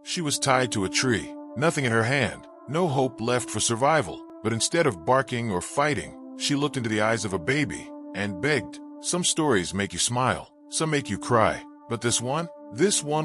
She was tied to a tree, nothing in her hand, no hope left for survival. But instead of barking or fighting, she looked into the eyes of a baby and begged. Some stories make you smile, some make you cry. But this one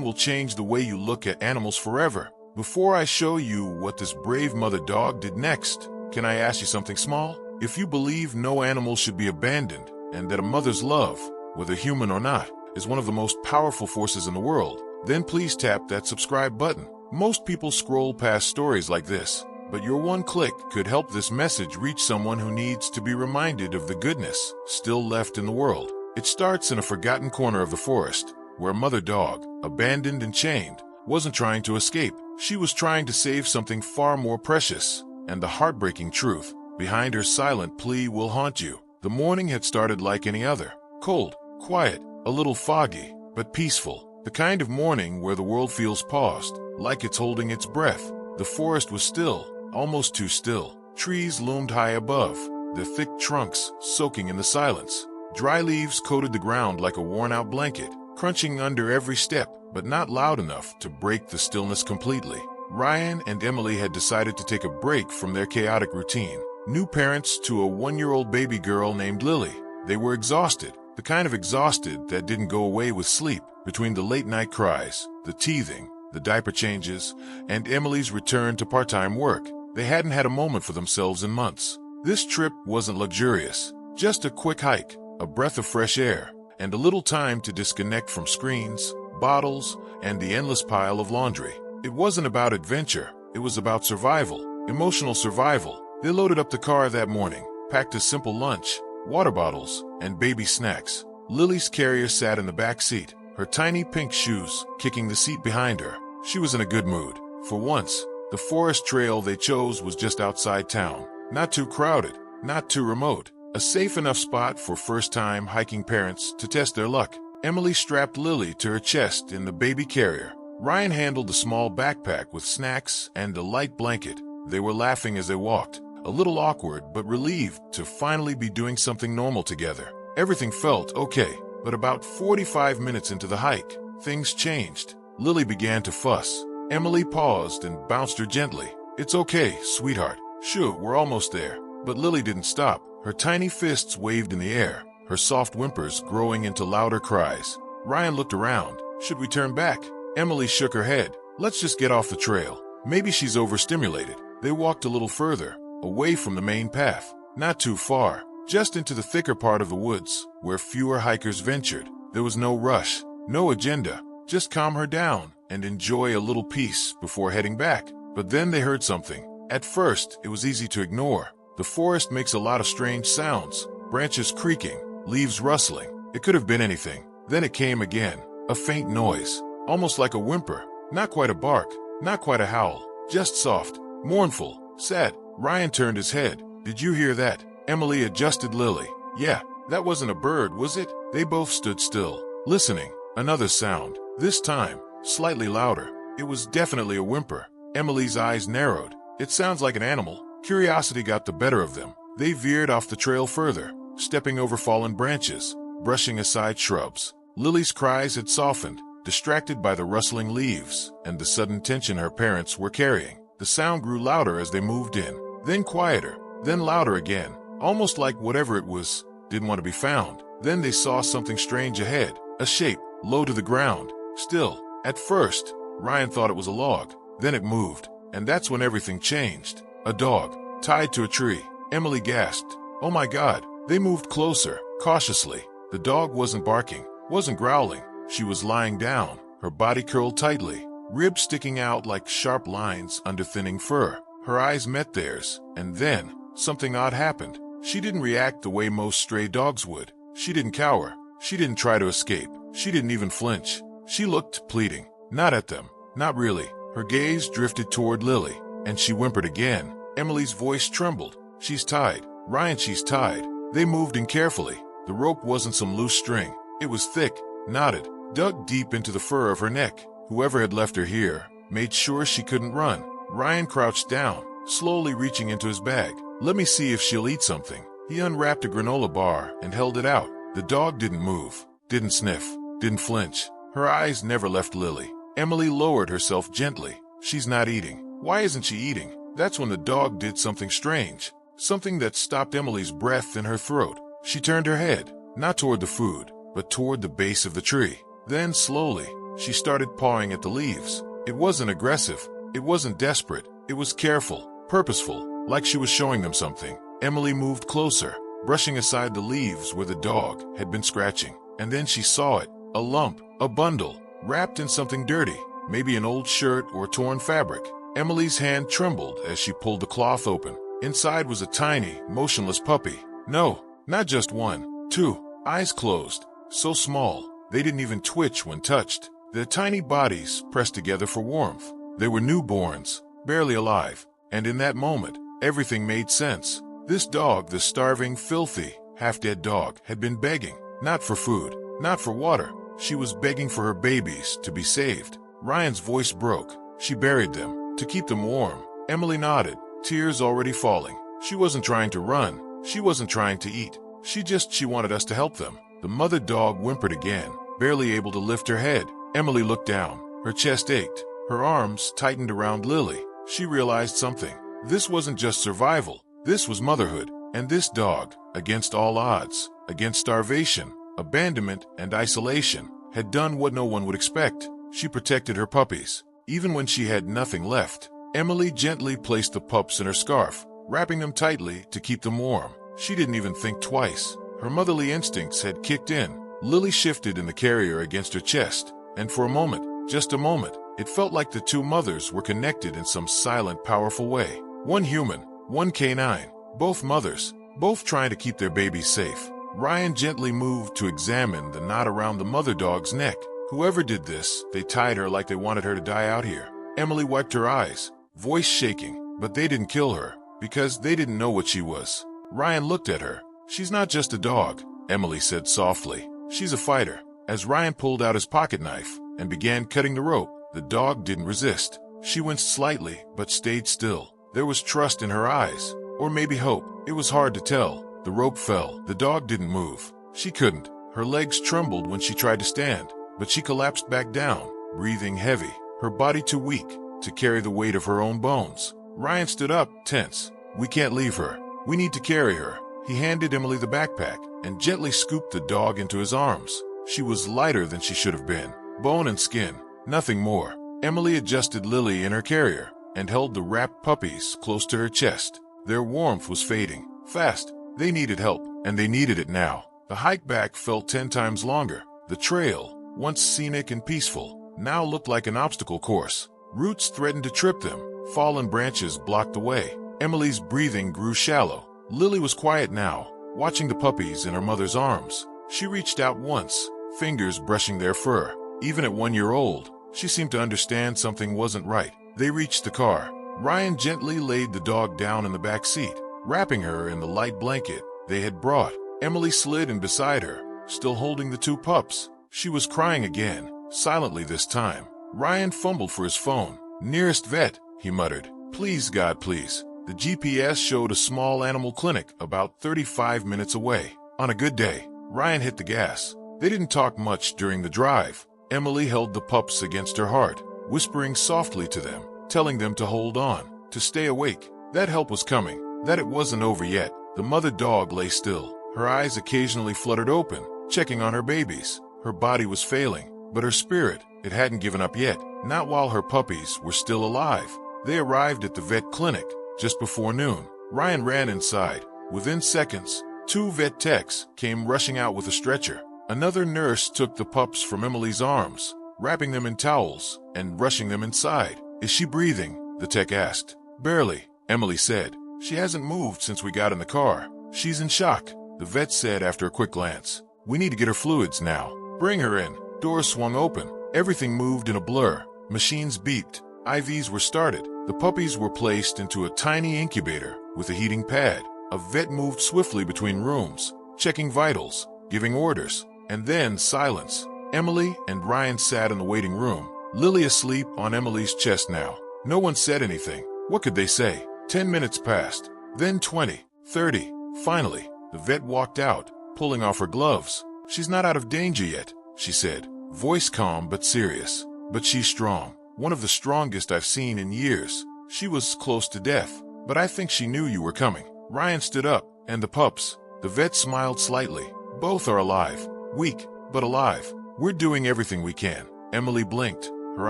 will change the way you look at animals forever. Before I show you what this brave mother dog did next, can I ask you something small? If you believe no animal should be abandoned, and that a mother's love, whether human or not, is one of the most powerful forces in the world, then please tap that subscribe button. Most people scroll past stories like this, but your one click could help this message reach someone who needs to be reminded of the goodness still left in the world. It starts in a forgotten corner of the forest, where a mother dog, abandoned and chained, wasn't trying to escape. She was trying to save something far more precious, and the heartbreaking truth behind her silent plea will haunt you. The morning had started like any other, cold, quiet, a little foggy, but peaceful. The kind of morning where the world feels paused, like it's holding its breath. The forest was still, almost too still. Trees loomed high above, their thick trunks soaking in the silence. Dry leaves coated the ground like a worn-out blanket, crunching under every step, but not loud enough to break the stillness completely. Ryan and Emily had decided to take a break from their chaotic routine. New parents to a 1-year-old baby girl named Lily. They were exhausted, the kind of exhausted that didn't go away with sleep. Between the late-night cries, the teething, the diaper changes, and Emily's return to part-time work, they hadn't had a moment for themselves in months. This trip wasn't luxurious, just a quick hike, a breath of fresh air, and a little time to disconnect from screens, bottles, and the endless pile of laundry. It wasn't about adventure, it was about survival, emotional survival. They loaded up the car that morning, packed a simple lunch, water bottles, and baby snacks. Lily's carrier sat in the back seat, her tiny pink shoes kicking the seat behind her. She was in a good mood. For once, the forest trail they chose was just outside town. Not too crowded, not too remote. A safe enough spot for first-time hiking parents to test their luck. Emily strapped Lily to her chest in the baby carrier. Ryan handled the small backpack with snacks and a light blanket. They were laughing as they walked, a little awkward but relieved to finally be doing something normal together. Everything felt okay, but about 45 minutes into the hike, things changed. Lily began to fuss. Emily paused and bounced her gently. "It's okay, sweetheart. Sure, we're almost there." But Lily didn't stop. Her tiny fists waved in the air, her soft whimpers growing into louder cries. Ryan looked around. "Should we turn back?" Emily shook her head. "Let's just get off the trail. Maybe she's overstimulated." They walked a little further, away from the main path. Not too far, just into the thicker part of the woods, where fewer hikers ventured. There was no rush, no agenda. Just calm her down and enjoy a little peace before heading back. But then they heard something. At first, it was easy to ignore. The forest makes a lot of strange sounds, branches creaking, leaves rustling. It could have been anything. Then it came again, a faint noise, almost like a whimper. Not quite a bark, not quite a howl, just soft, mournful, sad. Ryan turned his head. "Did you hear that?" Emily adjusted Lily. "Yeah, that wasn't a bird, was it?" They both stood still, listening. Another sound, this time, slightly louder. It was definitely a whimper. Emily's eyes narrowed. "It sounds like an animal." Curiosity got the better of them. They veered off the trail further, stepping over fallen branches, brushing aside shrubs. Lily's cries had softened, distracted by the rustling leaves and the sudden tension her parents were carrying. The sound grew louder as they moved in, then quieter, then louder again, almost like whatever it was didn't want to be found. Then they saw something strange ahead, a shape, low to the ground, still. At first, Ryan thought it was a log. Then it moved, and that's when everything changed. A dog, tied to a tree. Emily gasped. "Oh my God." They moved closer, cautiously. The dog wasn't barking, wasn't growling. She was lying down, her body curled tightly, ribs sticking out like sharp lines under thinning fur. Her eyes met theirs, and then, something odd happened. She didn't react the way most stray dogs would. She didn't cower. She didn't try to escape. She didn't even flinch. She looked pleading. Not at them. Not really. Her gaze drifted toward Lily, and she whimpered again. Emily's voice trembled. "She's tied. Ryan, she's tied." They moved in carefully. The rope wasn't some loose string. It was thick, knotted, dug deep into the fur of her neck. Whoever had left her here made sure she couldn't run. Ryan crouched down, slowly reaching into his bag. "Let me see if she'll eat something." He unwrapped a granola bar and held it out. The dog didn't move, didn't sniff, didn't flinch. Her eyes never left Lily. Emily lowered herself gently. She's not eating. Why isn't she eating? That's when the dog did something strange. Something that stopped Emily's breath in her throat. She turned her head, not toward the food, but toward the base of the tree. Then, slowly, she started pawing at the leaves. It wasn't aggressive. It wasn't desperate. It was careful, purposeful, like she was showing them something. Emily moved closer, brushing aside the leaves where the dog had been scratching. And then she saw it. A lump, a bundle, wrapped in something dirty, maybe an old shirt or torn fabric. Emily's hand trembled as she pulled the cloth open. Inside was a tiny, motionless puppy. No, not just one, two, eyes closed, so small, they didn't even twitch when touched. Their tiny bodies pressed together for warmth. They were newborns, barely alive, and in that moment, everything made sense. This dog, the starving, filthy, half-dead dog, had been begging, not for food, not for water. She was begging for her babies to be saved. Ryan's voice broke. She buried them, to keep them warm. Emily nodded, tears already falling. She wasn't trying to run. She wasn't trying to eat. She wanted us to help them. The mother dog whimpered again, barely able to lift her head. Emily looked down. Her chest ached. Her arms tightened around Lily. She realized something. This wasn't just survival. This was motherhood. And this dog, against all odds, against starvation, abandonment, and isolation, had done what no one would expect. She protected her puppies, even when she had nothing left. Emily gently placed the pups in her scarf, wrapping them tightly to keep them warm. She didn't even think twice. Her motherly instincts had kicked in. Lily shifted in the carrier against her chest, and for a moment, just a moment, it felt like the two mothers were connected in some silent, powerful way. One human, one canine, both mothers, both trying to keep their babies safe. Ryan gently moved to examine the knot around the mother dog's neck. Whoever did this, they tied her like they wanted her to die out here. Emily wiped her eyes, voice shaking, but they didn't kill her, because they didn't know what she was. Ryan looked at her. She's not just a dog, Emily said softly. She's a fighter. As Ryan pulled out his pocket knife and began cutting the rope, the dog didn't resist. She winced slightly, but stayed still. There was trust in her eyes, or maybe hope. It was hard to tell. The rope fell. The dog didn't move. She couldn't. Her legs trembled when she tried to stand, but she collapsed back down, breathing heavy, her body too weak to carry the weight of her own bones. Ryan stood up, tense. We can't leave her. We need to carry her. He handed Emily the backpack and gently scooped the dog into his arms. She was lighter than she should have been. Bone and skin, nothing more. Emily adjusted Lily in her carrier and held the wrapped puppies close to her chest. Their warmth was fading, fast. They needed help, and they needed it now. The hike back felt 10 times longer. The trail, once scenic and peaceful, now looked like an obstacle course. Roots threatened to trip them. Fallen branches blocked the way. Emily's breathing grew shallow. Lily was quiet now, watching the puppies in her mother's arms. She reached out once, fingers brushing their fur. Even at 1 year old, she seemed to understand something wasn't right. They reached the car. Ryan gently laid the dog down in the back seat, wrapping her in the light blanket they had brought. Emily slid in beside her, still holding the two pups. She was crying again, silently this time. Ryan fumbled for his phone. Nearest vet, he muttered. Please, God, please. The GPS showed a small animal clinic about 35 minutes away. On a good day, Ryan hit the gas. They didn't talk much during the drive. Emily held the pups against her heart, whispering softly to them, telling them to hold on, to stay awake. That help was coming, that it wasn't over yet. The mother dog lay still. Her eyes occasionally fluttered open, checking on her babies. Her body was failing, but her spirit, it hadn't given up yet. Not while her puppies were still alive. They arrived at the vet clinic just before noon. Ryan ran inside. Within seconds, 2 vet techs came rushing out with a stretcher. Another nurse took the pups from Emily's arms, wrapping them in towels and rushing them inside. Is she breathing? The tech asked. Barely, Emily said. She hasn't moved since we got in the car. She's in shock, the vet said after a quick glance. We need to get her fluids now. Bring her in. Doors swung open. Everything moved in a blur. Machines beeped. IVs were started. The puppies were placed into a tiny incubator with a heating pad. A vet moved swiftly between rooms, checking vitals, giving orders, and then silence. Emily and Ryan sat in the waiting room, Lily asleep on Emily's chest now. No one said anything. What could they say? 10 minutes passed, then 20, 30. Finally, the vet walked out, pulling off her gloves. She's not out of danger yet, she said, voice calm but serious. but she's strong. One of the strongest I've seen in years. She was close to death, but I think she knew you were coming. Ryan stood up. And the pups? The vet smiled slightly. Both are alive. Weak, but alive. We're doing everything we can. Emily blinked, her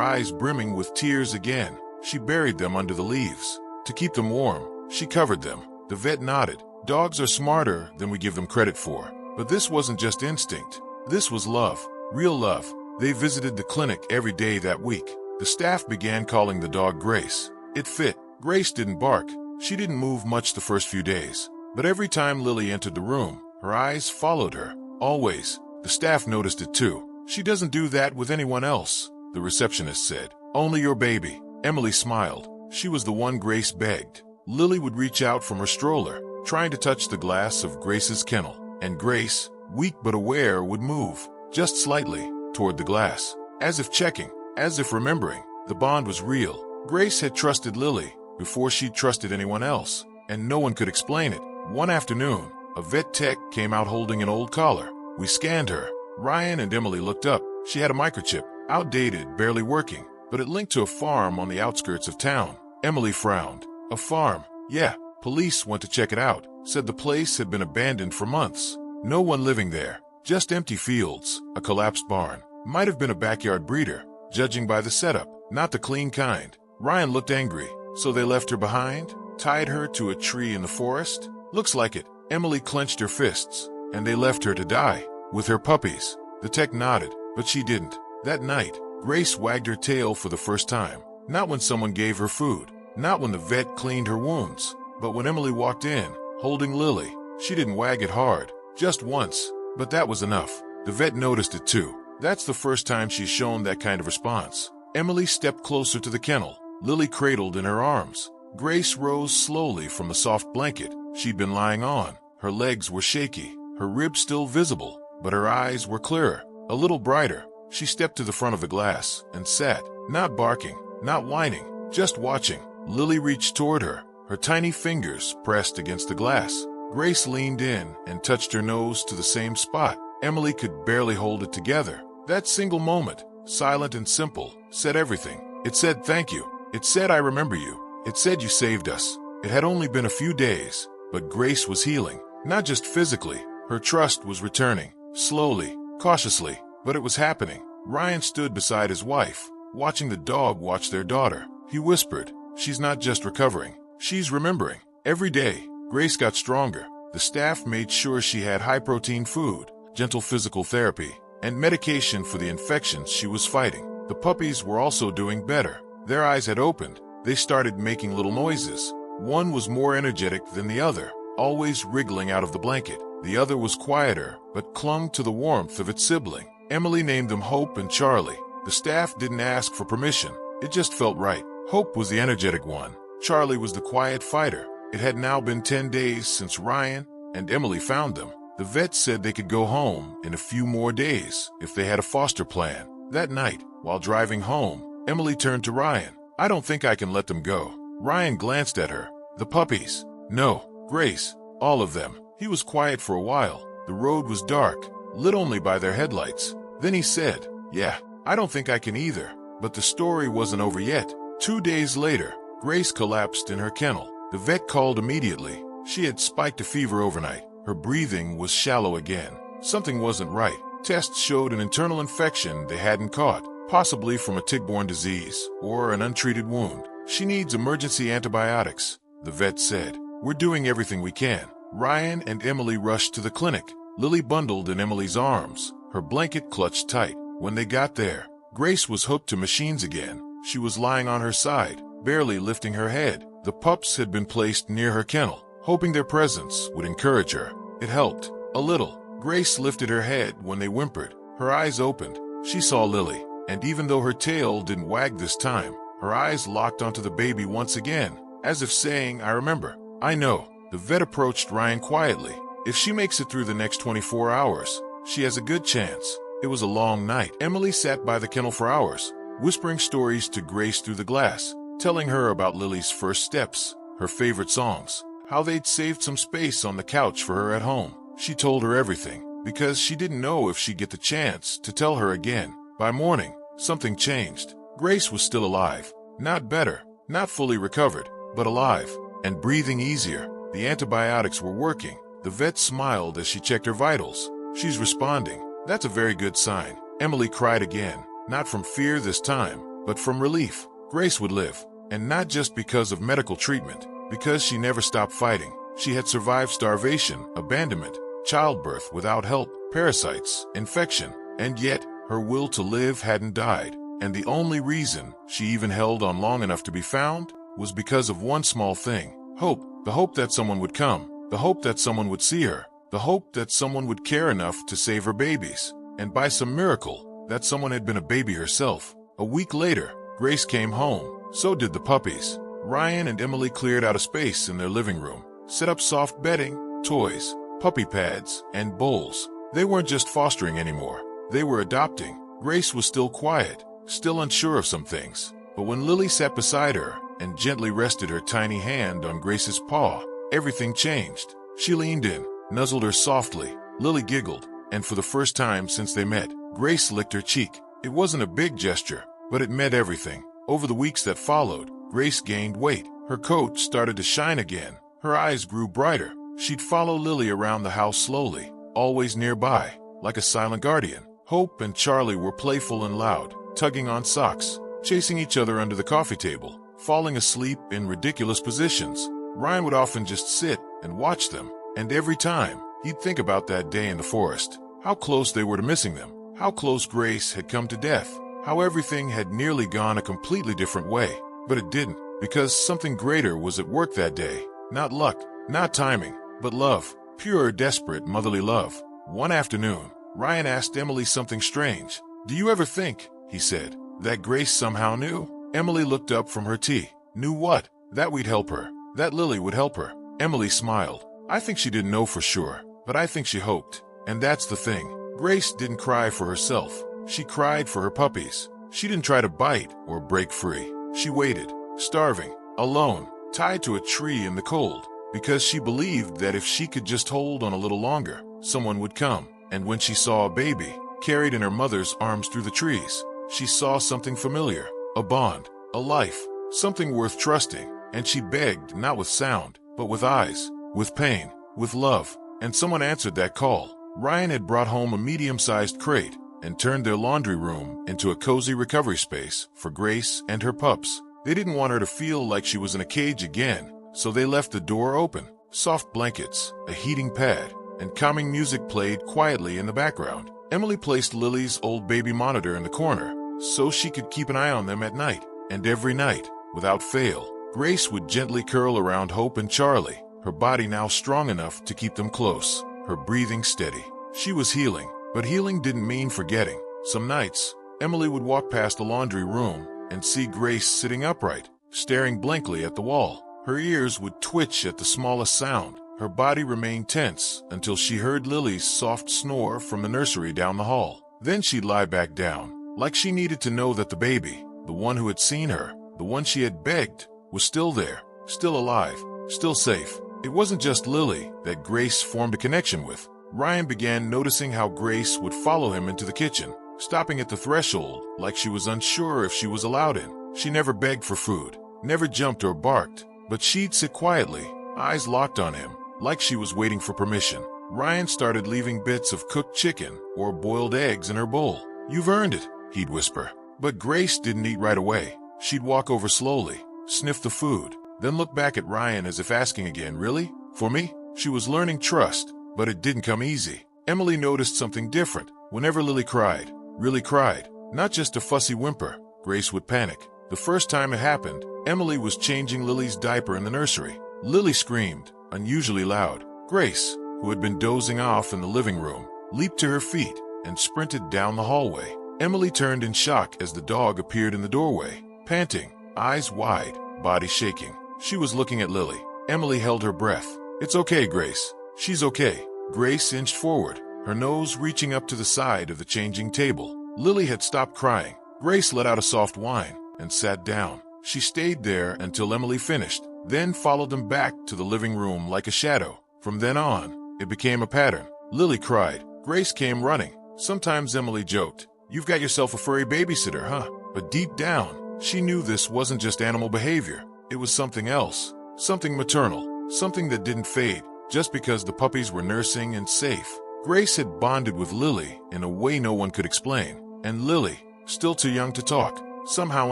eyes brimming with tears again. She buried them under the leaves. To keep them warm, she covered them. The vet nodded. Dogs are smarter than we give them credit for. But this wasn't just instinct. This was love. Real love. They visited the clinic every day that week. The staff began calling the dog Grace. It fit. Grace didn't bark. She didn't move much the first few days. But every time Lily entered the room, her eyes followed her. Always. The staff noticed it too. She doesn't do that with anyone else, the receptionist said. Only your baby. Emily smiled. She was the one Grace begged. Lily would reach out from her stroller, trying to touch the glass of Grace's kennel. And Grace, weak but aware, would move, just slightly, toward the glass. As if checking, as if remembering. The bond was real. Grace had trusted Lily before she trusted anyone else, and no one could explain it. One afternoon, a vet tech came out holding an old collar. We scanned her. Ryan and Emily looked up. She had a microchip, outdated, barely working, but it linked to a farm on the outskirts of town. Emily frowned. A farm? Yeah. Police went to check it out, said the place had been abandoned for months. No one living there. Just empty fields, a collapsed barn. Might have been a backyard breeder, judging by the setup, not the clean kind. Ryan looked angry. So they left her behind? Tied her to a tree in the forest? Looks like it. Emily clenched her fists, and they left her to die, with her puppies. The tech nodded, but she didn't. That night, Grace wagged her tail for the first time. Not when someone gave her food, not when the vet cleaned her wounds, but when Emily walked in, holding Lily. She didn't wag it hard, just once, but that was enough. The vet noticed it too. That's the first time she's shown that kind of response. Emily stepped closer to the kennel, Lily cradled in her arms. Grace rose slowly from the soft blanket she'd been lying on. Her legs were shaky, her ribs still visible, but her eyes were clearer, a little brighter. She stepped to the front of the glass and sat, not barking, not whining, just watching. Lily reached toward her, her tiny fingers pressed against the glass. Grace leaned in and touched her nose to the same spot. Emily could barely hold it together. That single moment, silent and simple, said everything. It said thank you. It said I remember you. It said you saved us. It had only been a few days, but Grace was healing. Not just physically. Her trust was returning. Slowly, cautiously, but it was happening. Ryan stood beside his wife, watching the dog watch their daughter. He whispered, "She's not just recovering. She's remembering." Every day, Grace got stronger. The staff made sure she had high-protein food, gentle physical therapy, and medication for the infections she was fighting. The puppies were also doing better. Their eyes had opened. They started making little noises. One was more energetic than the other, always wriggling out of the blanket. The other was quieter, but clung to the warmth of its sibling. Emily named them Hope and Charlie. The staff didn't ask for permission. It just felt right. Hope was the energetic one. Charlie was the quiet fighter. It had now been 10 days since Ryan and Emily found them. The vet said they could go home in a few more days if they had a foster plan. That night, while driving home, Emily turned to Ryan. "I don't think I can let them go." Ryan glanced at her. "The puppies?" "No, Grace, all of them." He was quiet for a while. The road was dark, lit only by their headlights. Then he said, "Yeah, I don't think I can either." But the story wasn't over yet. 2 days later, Grace collapsed in her kennel. The vet called immediately. She had spiked a fever overnight. Her breathing was shallow again. Something wasn't right. Tests showed an internal infection they hadn't caught, possibly from a tick-borne disease or an untreated wound. "She needs emergency antibiotics," the vet said. "We're doing everything we can." Ryan and Emily rushed to the clinic, Lily bundled in Emily's arms, her blanket clutched tight. When they got there, Grace was hooked to machines again. She was lying on her side, barely lifting her head. The pups had been placed near her kennel, hoping their presence would encourage her. It helped. A little. Grace lifted her head when they whimpered. Her eyes opened. She saw Lily, and even though her tail didn't wag this time, her eyes locked onto the baby once again, as if saying, "I remember. I know." The vet approached Ryan quietly. "If she makes it through the next 24 hours, she has a good chance." It was a long night. Emily sat by the kennel for hours, whispering stories to Grace through the glass, telling her about Lily's first steps, her favorite songs, how they'd saved some space on the couch for her at home. She told her everything, because she didn't know if she'd get the chance to tell her again. By morning, something changed. Grace was still alive. Not better, not fully recovered, but alive, and breathing easier. The antibiotics were working. The vet smiled as she checked her vitals. She's responding. That's a very good sign. Emily cried again, not from fear this time, but from relief. Grace would live, and not just because of medical treatment, because she never stopped fighting. She had survived starvation, abandonment, childbirth without help, parasites, infection, and yet her will to live hadn't died. And the only reason she even held on long enough to be found was because of one small thing. Hope. The hope that someone would come. The hope that someone would see her. The hope that someone would care enough to save her babies. And by some miracle, that someone had been a baby herself. A week later, Grace came home. So did the puppies. Ryan and Emily cleared out a space in their living room, set up soft bedding, toys, puppy pads, and bowls. They weren't just fostering anymore. They were adopting. Grace was still quiet, still unsure of some things. But when Lily sat beside her and gently rested her tiny hand on Grace's paw, everything changed. She leaned in, nuzzled her softly. Lily giggled, and for the first time since they met, Grace licked her cheek. It wasn't a big gesture, but it meant everything. Over the weeks that followed, Grace gained weight. Her coat started to shine again. Her eyes grew brighter. She'd follow Lily around the house slowly, always nearby, like a silent guardian. Hope and Charlie were playful and loud, tugging on socks, chasing each other under the coffee table, falling asleep in ridiculous positions. Ryan would often just sit and watch them, and every time, he'd think about that day in the forest, how close they were to missing them, how close Grace had come to death, how everything had nearly gone a completely different way. But it didn't, because something greater was at work that day. Not luck, not timing, but love, pure, desperate, motherly love. One afternoon, Ryan asked Emily something strange. "Do you ever think," he said, "that Grace somehow knew?" Emily looked up from her tea. Knew what? That we'd help her. That Lily would help her. Emily smiled. "I think she didn't know for sure, but I think she hoped. And that's the thing. Grace didn't cry for herself. She cried for her puppies. She didn't try to bite or break free. She waited, starving, alone, tied to a tree in the cold, because she believed that if she could just hold on a little longer, someone would come. And when she saw a baby, carried in her mother's arms through the trees, she saw something familiar, a bond, a life, something worth trusting. And she begged, not with sound, but with eyes, with pain, with love. And someone answered that call. Ryan had brought home a medium-sized crate and turned their laundry room into a cozy recovery space for Grace and her pups. They didn't want her to feel like she was in a cage again, so they left the door open. Soft blankets, a heating pad, and calming music played quietly in the background. Emily placed Lily's old baby monitor in the corner so she could keep an eye on them at night. And every night, without fail, Grace would gently curl around Hope and Charlie, her body now strong enough to keep them close, her breathing steady. She was healing, but healing didn't mean forgetting. Some nights, Emily would walk past the laundry room and see Grace sitting upright, staring blankly at the wall. Her ears would twitch at the smallest sound. Her body remained tense until she heard Lily's soft snore from the nursery down the hall. Then she'd lie back down, like she needed to know that the baby, the one who had seen her, the one she had begged, was still there, still alive, still safe. It wasn't just Lily that Grace formed a connection with. Ryan began noticing how Grace would follow him into the kitchen, stopping at the threshold like she was unsure if she was allowed in. She never begged for food, never jumped or barked, but she'd sit quietly, eyes locked on him, like she was waiting for permission. Ryan started leaving bits of cooked chicken or boiled eggs in her bowl. "You've earned it," he'd whisper. But Grace didn't eat right away. She'd walk over slowly, sniff the food, then look back at Ryan as if asking again, "Really? For me?" She was learning trust, but it didn't come easy. Emily noticed something different. Whenever Lily cried, really cried, not just a fussy whimper, Grace would panic. The first time it happened, Emily was changing Lily's diaper in the nursery. Lily screamed, unusually loud. Grace, who had been dozing off in the living room, leaped to her feet and sprinted down the hallway. Emily turned in shock as the dog appeared in the doorway, panting, eyes wide, body shaking. She was looking at Lily. Emily held her breath. "It's okay, Grace. She's okay." Grace inched forward, her nose reaching up to the side of the changing table. Lily had stopped crying. Grace let out a soft whine and sat down. She stayed there until Emily finished, then followed them back to the living room like a shadow. From then on, it became a pattern. Lily cried. Grace came running. Sometimes Emily joked, You've got yourself a furry babysitter, huh? But deep down, she knew this wasn't just animal behavior. It was something else, something maternal, something that didn't fade just because the puppies were nursing and safe. Grace had bonded with Lily in a way no one could explain, and Lily, still too young to talk, somehow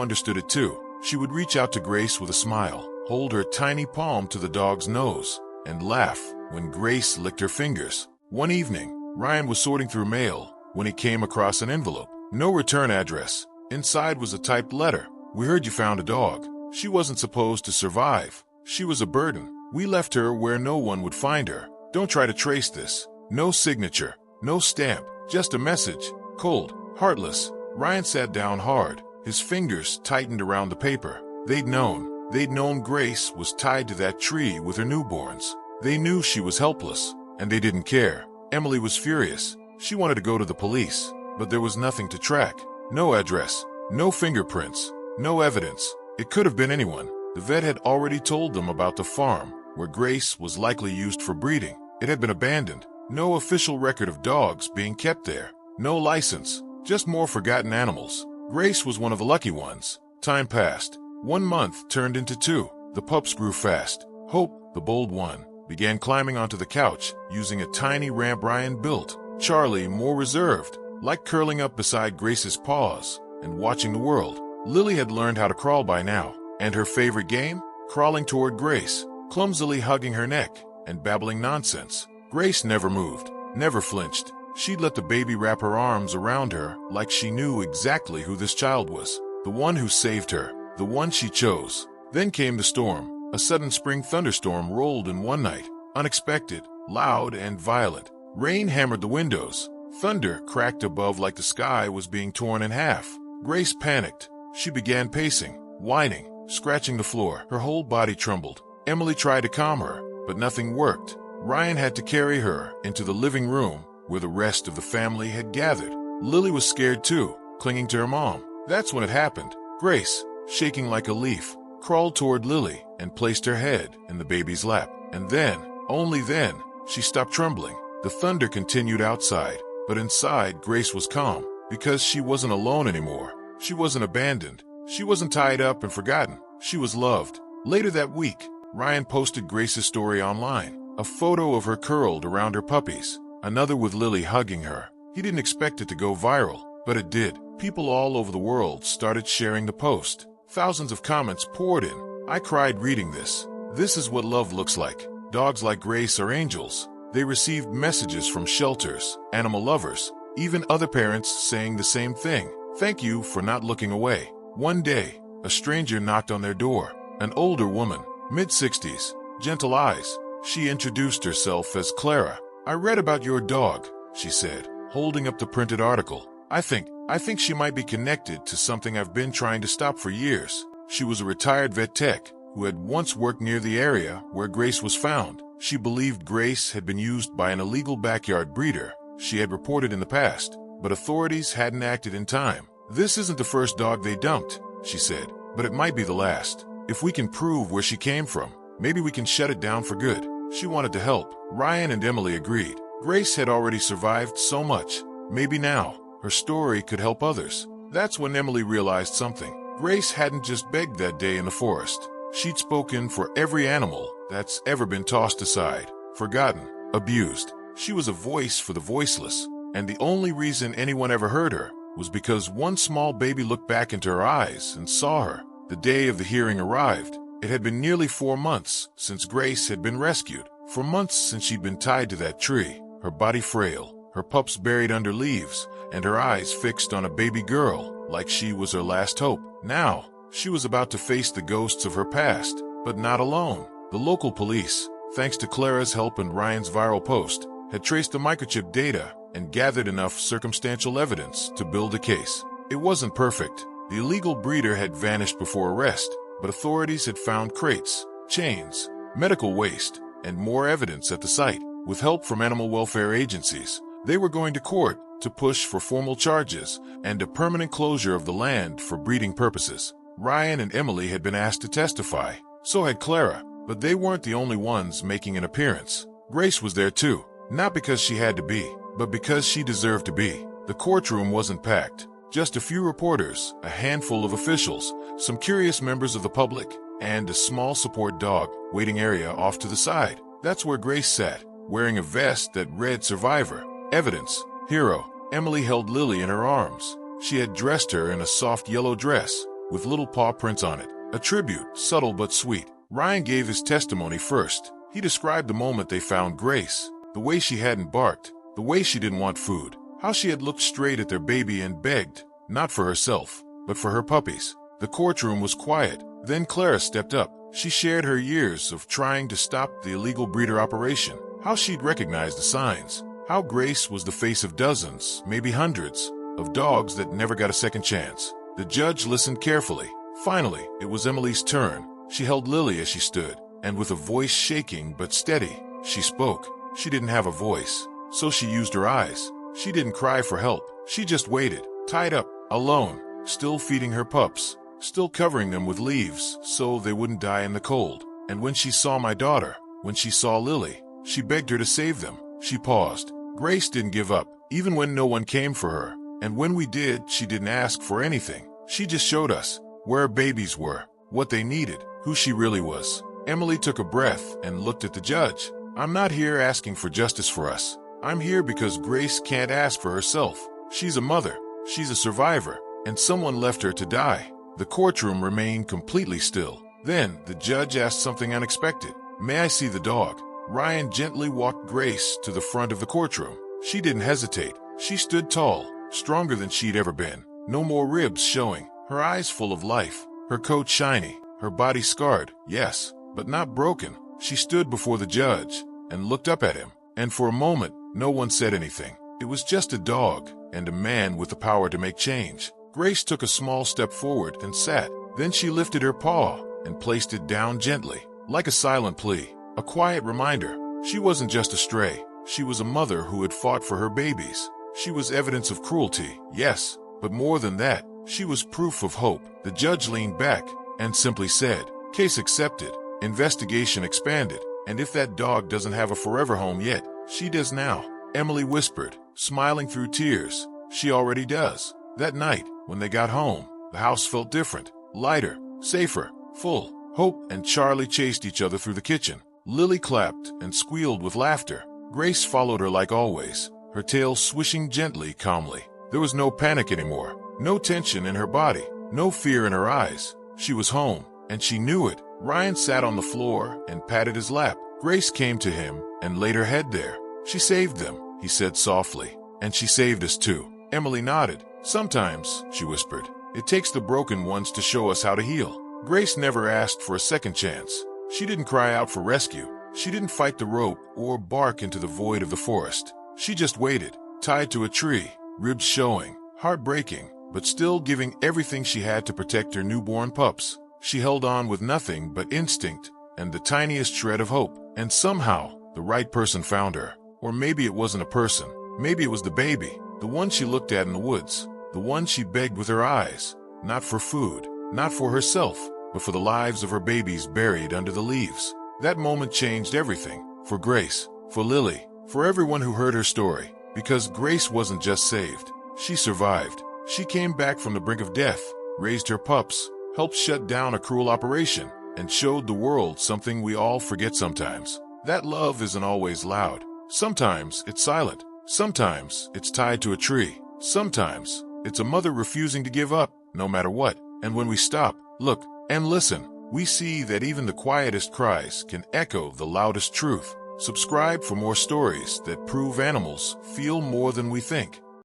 understood it too. She would reach out to Grace with a smile, hold her tiny palm to the dog's nose, and laugh when Grace licked her fingers. One evening, Ryan was sorting through mail when he came across an envelope. No return address. Inside was a typed letter. We heard you found a dog. She wasn't supposed to survive. She was a burden. We left her where no one would find her. Don't try to trace this. No signature, no stamp, just a message. Cold, heartless. Ryan sat down hard. His fingers tightened around the paper. They'd known Grace was tied to that tree with her newborns. They knew she was helpless, and they didn't care. Emily was furious. She wanted to go to the police, but there was nothing to track. No address, no fingerprints, no evidence. It could have been anyone. The vet had already told them about the farm, where Grace was likely used for breeding. It had been abandoned. No official record of dogs being kept there. No license, just more forgotten animals. Grace was one of the lucky ones. Time passed. 1 month turned into 2. The pups grew fast. Hope, the bold one, began climbing onto the couch, using a tiny ramp Ryan built. Charlie, more reserved, liked curling up beside Grace's paws and watching the world. Lily had learned how to crawl by now, and her favorite game? Crawling toward Grace, clumsily hugging her neck and babbling nonsense. Grace never moved, never flinched. She'd let the baby wrap her arms around her like she knew exactly who this child was. The one who saved her, the one she chose. Then came the storm. A sudden spring thunderstorm rolled in one night. Unexpected, loud, and violent. Rain hammered the windows. Thunder cracked above like the sky was being torn in half. Grace panicked. She began pacing, whining, scratching the floor. Her whole body trembled. Emily tried to calm her, but nothing worked. Ryan had to carry her into the living room where the rest of the family had gathered. Lily was scared too, clinging to her mom. That's when it happened. Grace, shaking like a leaf, crawled toward Lily and placed her head in the baby's lap. And then, only then, she stopped trembling. The thunder continued outside, but inside Grace was calm because she wasn't alone anymore. She wasn't abandoned. She wasn't tied up and forgotten. She was loved. Later that week, Ryan posted Grace's story online. A photo of her curled around her puppies, another with Lily hugging her. He didn't expect it to go viral, but it did. People all over the world started sharing the post. Thousands of comments poured in. I cried reading this. This is what love looks like. Dogs like Grace are angels. They received messages from shelters, animal lovers, even other parents saying the same thing. Thank you for not looking away. One day, a stranger knocked on their door. An older woman, mid-60s, gentle eyes. She introduced herself as Clara. I read about your dog, she said, holding up the printed article. I think she might be connected to something I've been trying to stop for years. She was a retired vet tech who had once worked near the area where Grace was found. She believed Grace had been used by an illegal backyard breeder she had reported in the past, but authorities hadn't acted in time. This isn't the first dog they dumped, she said, but it might be the last. If we can prove where she came from, maybe we can shut it down for good. She wanted to help. Ryan and Emily agreed. Grace had already survived so much. Maybe now, her story could help others. That's when Emily realized something. Grace hadn't just begged that day in the forest. She'd spoken for every animal that's ever been tossed aside, forgotten, abused. She was a voice for the voiceless, and the only reason anyone ever heard her was because one small baby looked back into her eyes and saw her. The day of the hearing arrived. It had been nearly 4 months since Grace had been rescued. For months since she'd been tied to that tree, her body frail, her pups buried under leaves, and her eyes fixed on a baby girl like she was her last hope. Now, she was about to face the ghosts of her past, but not alone. The local police, thanks to Clara's help and Ryan's viral post, had traced the microchip data and gathered enough circumstantial evidence to build a case. It wasn't perfect. The illegal breeder had vanished before arrest, but authorities had found crates, chains, medical waste, and more evidence at the site. With help from animal welfare agencies, they were going to court to push for formal charges and a permanent closure of the land for breeding purposes. Ryan and Emily had been asked to testify. So had Clara, but they weren't the only ones making an appearance. Grace was there too, not because she had to be, but because she deserved to be. The courtroom wasn't packed. Just a few reporters, a handful of officials, some curious members of the public, and a small support dog waiting area off to the side. That's where Grace sat, wearing a vest that read Survivor, Evidence, Hero. Emily held Lily in her arms. She had dressed her in a soft yellow dress, with little paw prints on it, a tribute, subtle but sweet. Ryan gave his testimony first. He described the moment they found Grace, the way she hadn't barked, the way she didn't want food, how she had looked straight at their baby and begged, not for herself, but for her puppies. The courtroom was quiet. Then Clara stepped up. She shared her years of trying to stop the illegal breeder operation, how she'd recognized the signs, how Grace was the face of dozens, maybe hundreds, of dogs that never got a second chance. The judge listened carefully. Finally, it was Emily's turn. She held Lily as she stood, and with a voice shaking but steady, she spoke. She didn't have a voice, so she used her eyes. She didn't cry for help. She just waited, tied up, alone, still feeding her pups, still covering them with leaves so they wouldn't die in the cold. And when she saw my daughter, when she saw Lily, she begged her to save them. She paused. Grace didn't give up, even when no one came for her. And when we did, she didn't ask for anything. She just showed us where her babies were, what they needed, who she really was. Emily took a breath and looked at the judge. I'm not here asking for justice for us. I'm here because Grace can't ask for herself. She's a mother, she's a survivor, and someone left her to die. The courtroom remained completely still. Then the judge asked something unexpected. May I see the dog? Ryan gently walked Grace to the front of the courtroom. She didn't hesitate. She stood tall, stronger than she'd ever been. No more ribs showing, her eyes full of life, her coat shiny, her body scarred, yes, but not broken. She stood before the judge and looked up at him. And for a moment, no one said anything. It was just a dog and a man with the power to make change. Grace took a small step forward and sat. Then she lifted her paw and placed it down gently, like a silent plea, a quiet reminder. She wasn't just a stray. She was a mother who had fought for her babies. She was evidence of cruelty, yes, but more than that, she was proof of hope. The judge leaned back and simply said, case accepted, investigation expanded, and if that dog doesn't have a forever home yet, she does now. Emily whispered, smiling through tears. She already does. That night, when they got home, the house felt different, lighter, safer, full. Hope and Charlie chased each other through the kitchen. Lily clapped and squealed with laughter. Grace followed her like always, her tail swishing gently, calmly. There was no panic anymore, no tension in her body, no fear in her eyes. She was home, and she knew it. Ryan sat on the floor and patted his lap. Grace came to him and laid her head there. She saved them, he said softly, and she saved us too. Emily nodded. Sometimes, she whispered, it takes the broken ones to show us how to heal. Grace never asked for a second chance. She didn't cry out for rescue. She didn't fight the rope or bark into the void of the forest. She just waited, tied to a tree, ribs showing, heartbreaking, but still giving everything she had to protect her newborn pups. She held on with nothing but instinct and the tiniest shred of hope. And somehow, the right person found her. Or maybe it wasn't a person. Maybe it was the baby, the one she looked at in the woods, the one she begged with her eyes, not for food, not for herself, but for the lives of her babies buried under the leaves. That moment changed everything, for Grace, for Lily, for everyone who heard her story, because Grace wasn't just saved. She survived. She came back from the brink of death, raised her pups, helped shut down a cruel operation, and showed the world something we all forget sometimes. That love isn't always loud. Sometimes it's silent. Sometimes it's tied to a tree. Sometimes it's a mother refusing to give up, no matter what. And when we stop, look, and listen, we see that even the quietest cries can echo the loudest truth. Subscribe for more stories that prove animals feel more than we think.